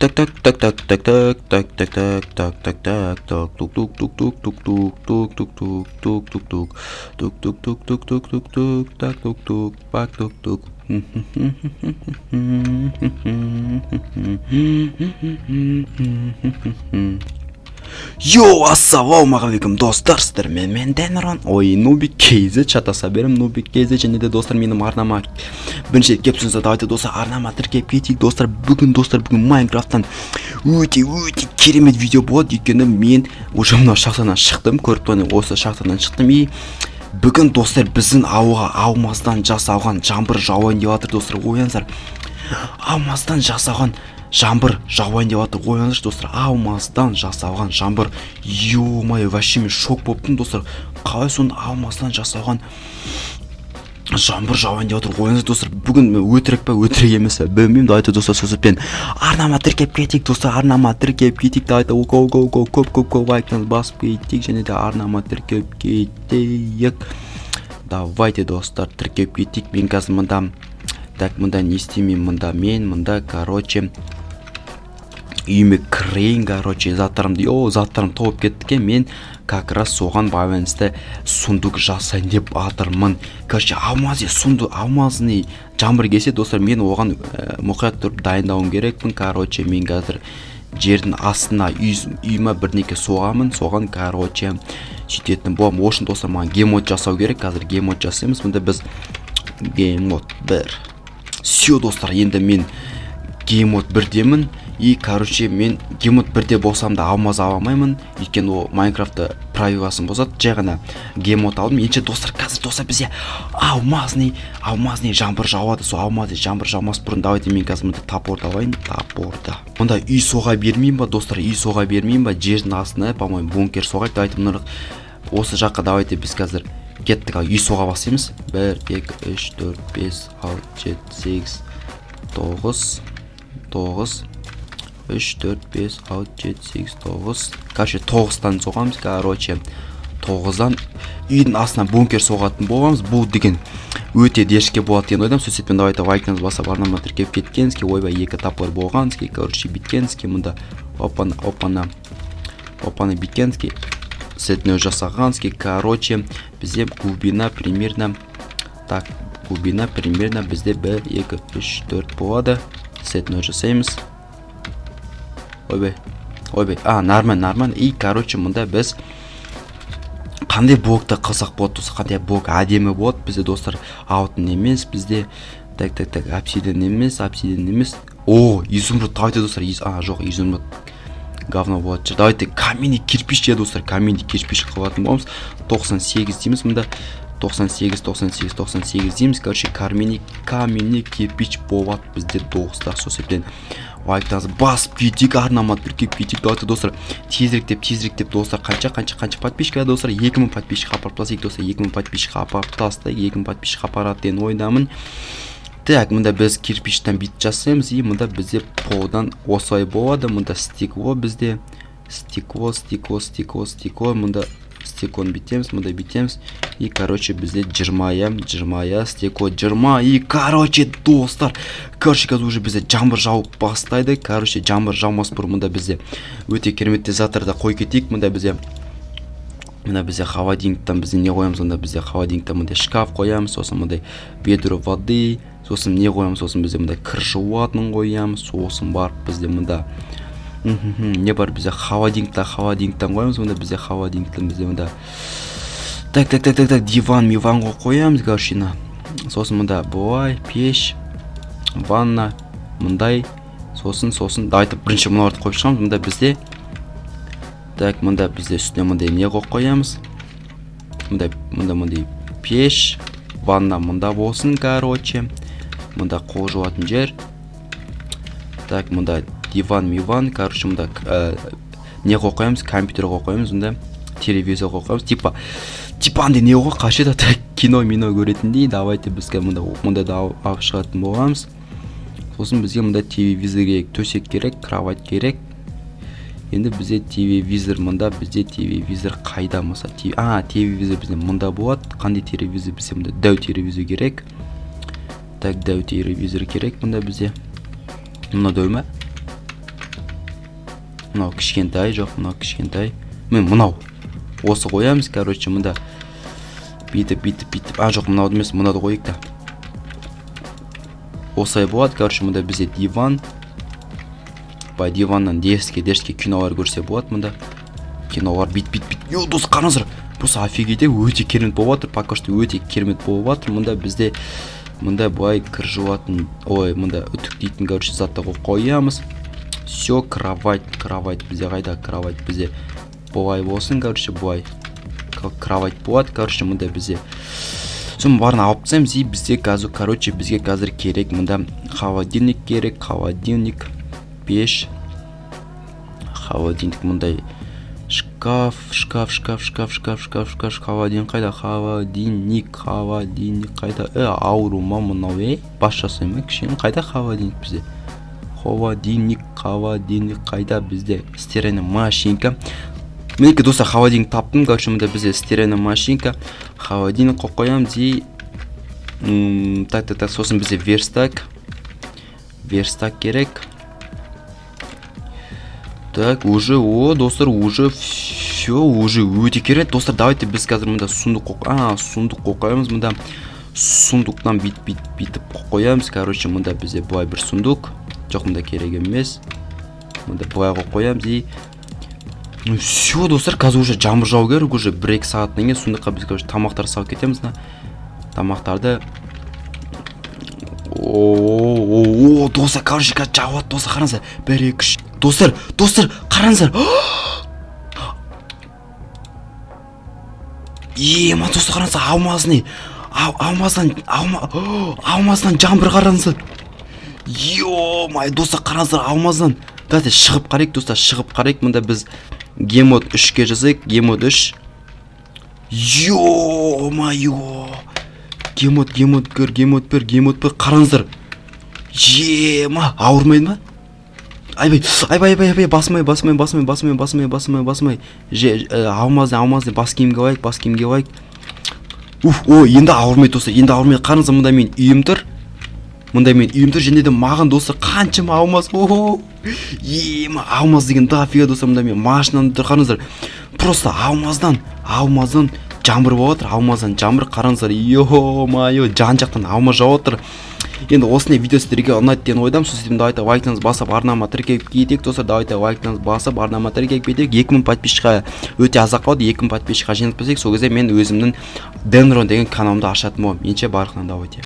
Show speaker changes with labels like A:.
A: так так так так так так так так так так так так так тук тук тук тук тук тук тук тук тук тук тук тук тук тук тук тук тук тук так тук тук пак тук тук. Йоу, ассалаумағалейкум достар, сіздермен мен Дэнрон. Ой, Нубик KZ чатаса берем. Нубик KZ және де достар менің арнама бірінші рет кепсіңіз. Давайте достар арнама тіркеп кетейік. Достар, бүгін Майнкрафттан өте керемет видео болады. Өйткені мен уже мына шахтадан шықтым. Көріп тұрғандай осы шахтадан шықтым. И бүгін достар біздің ауға алмаздан жасалған жаңбыр жауайын деп жатыр достар. Оянсыздар. Алмаздан жасалған жаңбыр жауайын деп жатыр. Оянсыздар достар. Алмаздан жасалған жаңбыр. Ё-май, вообще мен шок болыптым достар. Қалай сонда алмаздан жасалған жаңбыр жауайын деп жатыр. Оянсыздар достар. Бүгін өтірік па өтірік емес пе білмеймін. Давайте достар сөзбен арнама тіркеп кетейік достар. Арнама тіркеп кетейік. Давайте көп лайктан басып кетейік және де арнама тіркеп кетейік. Давайте достар тіркеп кетейік. Мен қазір мында так мында не істеймін, мында короче үйіме кірейін, короче заттарым толып кетті. Мен как раз соған байланысты сундук жасайын деп жатырмын. Короче алмазный жаңбыр келсе достар, мен оған мұқият тұрып дайындауым керекпін. Короче мен қазір жердің астына үйіме бірнеке соғамын. Соған короче сөйтетін боламын. Ошын достар маған геймод жасау керек. Қазір геймод жасаймыз. Мында біз геймод 1. Все достар, енді мен геймод 1-демін. И короче мен геймод 1-де болсам да алмаз аламаймын. Өйткені ол Майнкрафтта правиласын бұзады. Жай ғана геймод алдым. Енді достар, қазір достар бізде алмазный жаңбыр жауады. Сол алмазный жаңбыр жаумас бұрын давайте мен қазір мында топорды алайын. Топорды. Мұнда үй соға бермеймін ба достар? Үй соға бермеймін ба? Жердің астына, по-моему, бункер соғайық. Давайте мұны осы жаққа давайте біз қазір кеттік. Үй соға басаймыз. 1 2 3 4 5 6 7 8 9 3 4 5 6 7 8 9. Короче 9-тан соғамыз. Короче 9-дан үйдің астынан бункер соғатын боламыз. Бұл деген өте дешке болады деген ойдам. Сөйтсетпен давайте лайктыңыз басып арнама тіркеп кеткенске, ойбай 2 топор болғанске, короче биткенске, мұнда опана биткенске, сетнеу жасағанске. Короче бізде глубина примерно бізде 1 2 3 4 болады. Сетнеу жасаймыз. Ойбай. Нормально. И короче мұнда біз қандай блокты қылсақ болады достар, қандай блок әдемі болады. Бізде достар алтын емес, бізде так обсидиан емес. О, изумруд. Давайте достар, жоқ, изумруд говно болады. Давайте каменный кирпич достар, каменный кирпич қылатын боламыз. 98 дейміз мұнда. 98 дейміз. Короче каменный кирпич болады бізде достар. Сөйтсептен лайктаңыз басып кетейік, арнама тіркеп кетейік. Давайте достар тезірек достар. Қанша подписчика достар? 2000 подписчика апарып тастайық достар. 2000 подписчика апарып тастайық. 2000 подписчика апарады деген ойдамын. Так, мұнда біз кирпичтан бит жасаймыз. И мұнда бізде полдан осылай болады. Мұнда стекло бізде. Стекло. Мұнда стеклоны бітеміз. И короче бізде 20 стекло 20. И короче достар, қазір уже бізде жаңбыр жауып бастайды. Короче жаңбыр жаумас бұрын мұнда бізде өте кереметті заттарды қой кетейік. Мұнда бізде холодильниктан бізде не қоямыз? Мұнда бізде холодильниктан мұнда шкаф қоямыз. Сосын мұндай ведро воды. Сосын не қоямыз? Сосын бізде мұнда кір жуатын қоямыз. Сосын барып бізде мұнда не бар? Бізде холодильниктан қоямыз. Мұнда бізде холодильниктан бізде мұнда так диван қоямыз. Короче, сосын мұнда былай пеш, ванна, мұндай, сосын давайте бірінші мұналарды қойып шығамыз. Мұнда бізде үстіне мұндай не қоямыз. Мұндай пеш, ванна мұнда болсын. Короче мұнда қол жуатын жер. Так, мұнда диван. Короче мұнда не қоямыз? Компьютер қоямыз. Мұнда телевизор қоямыз. Типа андай не ғой, қашеда кино көретіндей. Давайте бізге мұнда да алып шығатын боламыз. Сосын бізге мұнда телевизор керек, төсек керек, кровать керек. Енді бізде телевизор қайда мыса? Телевизор бізде мұнда болады. Қандай телевизор? Бізде мұнда дәу телевизор керек. Так, дәу телевизор керек мұнда бізде. Мұна дәу ма? Мынау кішкентай, жоқ, мынау кішкентай. Мен мынау. Осы қоямыз, короче, мында. Бүйтіп. Жоқ, мынауды емес, мынауды қойық та. Осылай болады, короче, мында бізде диван. Бай диваннан дерске кинолар көрсе болады мында. Кинолар бит. Йо, дос, қараңыздар. Просто офигетте өте керемет болып жатыр. Пока что өте керемет болып жатыр. Мында бізде мында былай кір жуатын, мында үтіктейтін, короче, затты қоямыз. Все, кровать бізде қайда? Кровать бізде былай болсын, короче, былай. Кровать болады, короче, мында бізде. Соны барын алып тастаймыз, и бізге қазір керек мында холодильник керек, холодильник, пеш, холодильник мындай шкаф, холодильник қайда? Холодильник қайда? Ауру ма мынау, бас жасаймын, кішкене қайда холодильник бізде? Холодильник қайда бізде? Стиральная машинка. Менікі достар холодильник таптым, короче, мында бізде стиральная машинка, холодильник қоямыз, и так, сосын бізде верстак керек. Так, уже, достар, уже все, уже өте керек. Достар, давайте біз қазір мында сундук қоямыз, мында сундуктан бүйтіп қоямыз, короче, мында бізде былай бір сундук. Жоқ, мында керек емес. Мында былай қоямыз, и все, достар, қазір уже жаңбыр жауы керек, уже 1-2 сағаттан кейін сундукқа біз, короче, тамақтар салып кетеміз. Тамақтарды. Достар, короче, жауады, достар, қараңыздар. 1-2 Достар, қараңыздар. Ма, достар, қараңыздар, алмаздан жаңбыр қараңыздар. Май, достар, қараңыздар, алмаздан. Давайте шығып қарайық, достар, мында біз гемод 3-ке жазайық, гемод 3. Гемод бір, қараңыздар. Ма, ауырмайды ма? Айбай, басмай. Алмазды бас киімге алайық. Енді ауырмайды, достар, қараңыздар, мұнда мен үйім тұр. Және де маған, достар, қаншама алмаз. Алмаз деген дофига, достар, мұнда мен машинамды тұр, қараңыздар. Просто алмаздан жаңбыр болып отыр, алмаздан жаңбыр, қараңыздар. Жан жақтан алмаз жауып отыр. Енді осындай видео сіздерге ұнайды деген ойдам. Сөйтіп давайте лайктарыңызды басып, арнама тіркеліп кетейік, достар. Давайте лайктарыңызды басып, арнама тіркеліп кетейік. 2000 подписчикқа өте азақ қалды. 2000 подписчикқа жеңіп білсек, сол кезде мен өзімнің Денрон деген каналымды ашатын боламын. Менше барлығынан давайте.